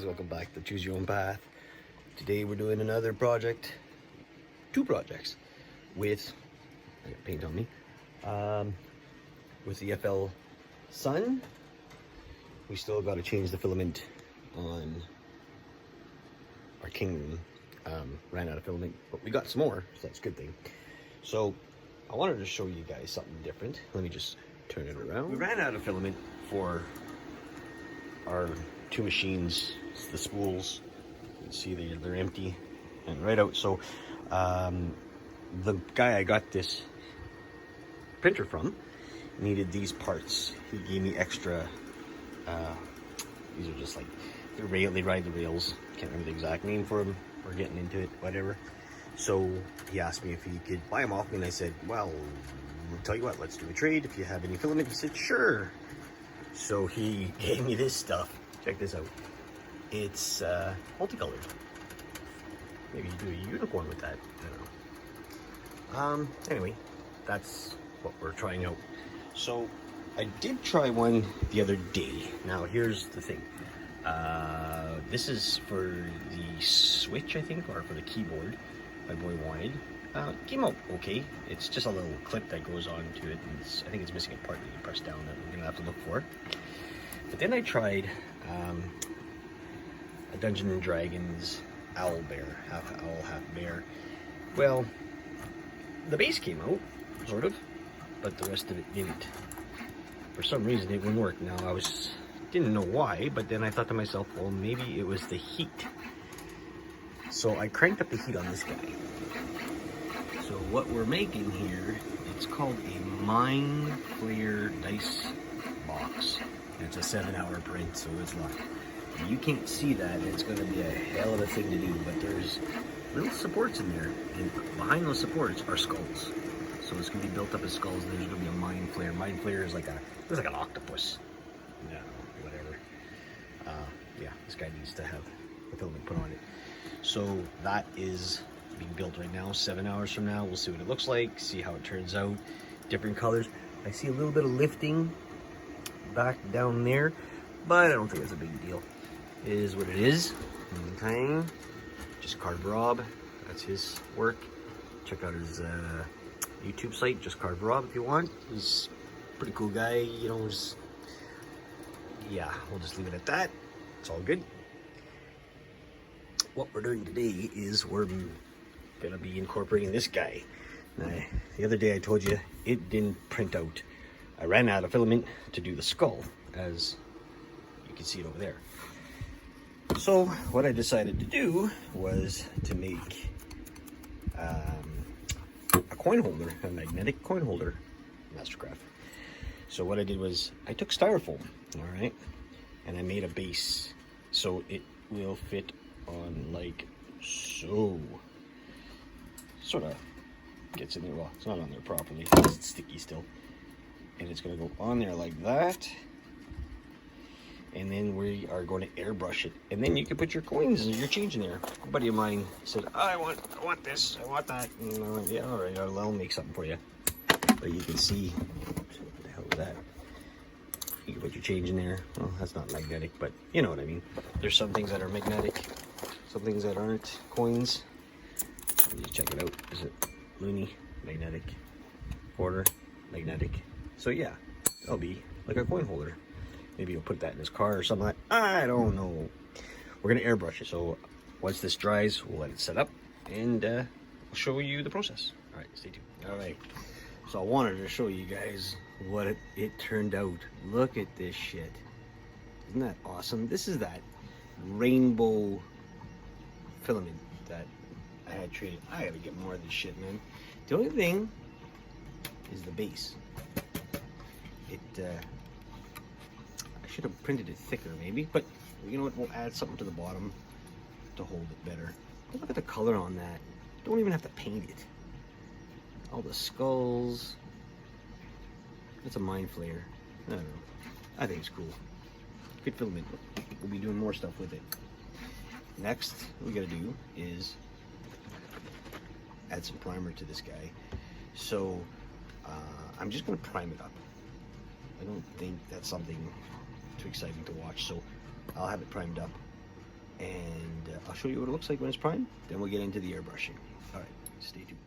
guys, welcome back to Choose Your Own Path. Today we're doing another project, two projects with, I got paint on me, with the FL Sun. We still got to change the filament on our King. Ran out of filament, but we got some more, so that's a good thing. So I wanted to show you guys something different. Let me just turn it around. We ran out of filament for our two machines. It's the spools. You can see they're empty and right out. So the guy I got this printer from needed these parts. He gave me extra. These are just like they ride the rails. Can't remember the exact name for them. We're getting into it, whatever. So he asked me if he could buy them off me, and I said, well, I'll tell you what, let's do a trade. If you have any filament, he said, sure. So he gave me this stuff. Check this out. It's multicolored. Maybe you do a unicorn with that. I don't know. Anyway, that's what we're trying out. So I did try one the other day. Now here's the thing. This is for the Switch, I think, or for the keyboard my boy wanted. It came out okay. It's just a little clip that goes on to it, and I think it's missing a part that you press down that we're gonna have to look for. But then I tried a Dungeons and Dragons owl bear, half owl, half bear. Well, the base came out, sort of, but the rest of it didn't. For some reason, it wouldn't work. Now didn't know why, but then I thought to myself, well, maybe it was the heat. So I cranked up the heat on this guy. So what we're making here, it's called a Mind Flayer dice box. It's a 7-hour print, so it's live. You can't see that, it's going to be a hell of a thing to do, but there's little supports in there, and behind those supports are skulls. So it's going to be built up as skulls, and there's going to be a Mind Flayer. Mind Flayer is like an octopus. No, whatever. Yeah, this guy needs to have the filament put on it. So that is being built right now. 7 hours from now, we'll see what it looks like, see how it turns out. Different colors. I see a little bit of lifting back down there, but I don't think it's a big deal. It is what it is. Okay. Just Carve Rob. That's his work. Check out his YouTube site, Just Carve Rob, if you want. He's a pretty cool guy, you know. Yeah, we'll just leave it at that. It's all good. What we're doing today is we're gonna be incorporating this guy. The other day I told you it didn't print out. I ran out of filament to do the skull, as you can see it over there. So what I decided to do was to make a coin holder, a magnetic coin holder, Mastercraft. So what I did was I took styrofoam, all right, and I made a base so it will fit on like so. Sort of gets in there. Well, it's not on there properly. It's sticky still. And it's going to go on there like that. And then we are going to airbrush it. And then you can put your coins and your change in there. A buddy of mine said, I want this, I want that. And I went, yeah, all right, I'll make something for you. But you can see, what the hell is that? You can put your change in there. Well, that's not magnetic, but you know what I mean. There's some things that are magnetic, some things that aren't. Coins. You check it out. Is it loony? Magnetic. Quarter? Magnetic. So yeah, that'll be like a coin holder. Maybe you'll put that in his car or something like that. I don't know. We're gonna airbrush it. So once this dries, we'll let it set up and I'll show you the process. All right, stay tuned. All right. So I wanted to show you guys what it turned out. Look at this shit. Isn't that awesome? This is that rainbow filament that I had traded. I gotta get more of this shit, man. The only thing is the base. I should have printed it thicker maybe, but you know what, we'll add something to the bottom to hold it better. But look at the color on that. Don't even have to paint it. All the skulls. It's a Mind Flayer. I don't know. I think it's cool. Good filament. We'll be doing more stuff with it. Next, what we gotta do is add some primer to this guy. So I'm just gonna prime it up. I don't think that's something too exciting to watch, so I'll have it primed up and I'll show you what it looks like when it's primed. Then we'll get into the airbrushing. All right, stay tuned.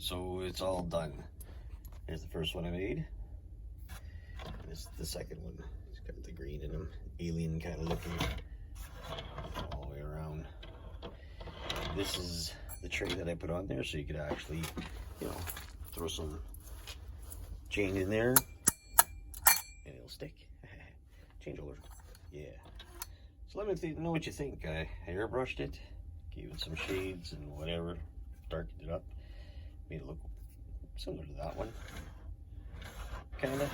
So it's all done. Here's the first one I made. This is the second one. It's got the green in them, alien kind of looking, all the way around. This is the tray that I put on there, so you could actually, you know, throw some chain in there, and it'll stick. Change over. Yeah. So let me know what you think. I airbrushed it, gave it some shades and whatever, darkened it up, made it look similar to that one. Kinda.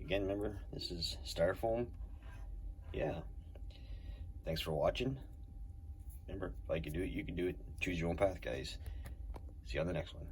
Again, remember, this is styrofoam. Yeah. Thanks for watching. Remember, if I can do it, you can do it. Choose your own path, guys. See you on the next one.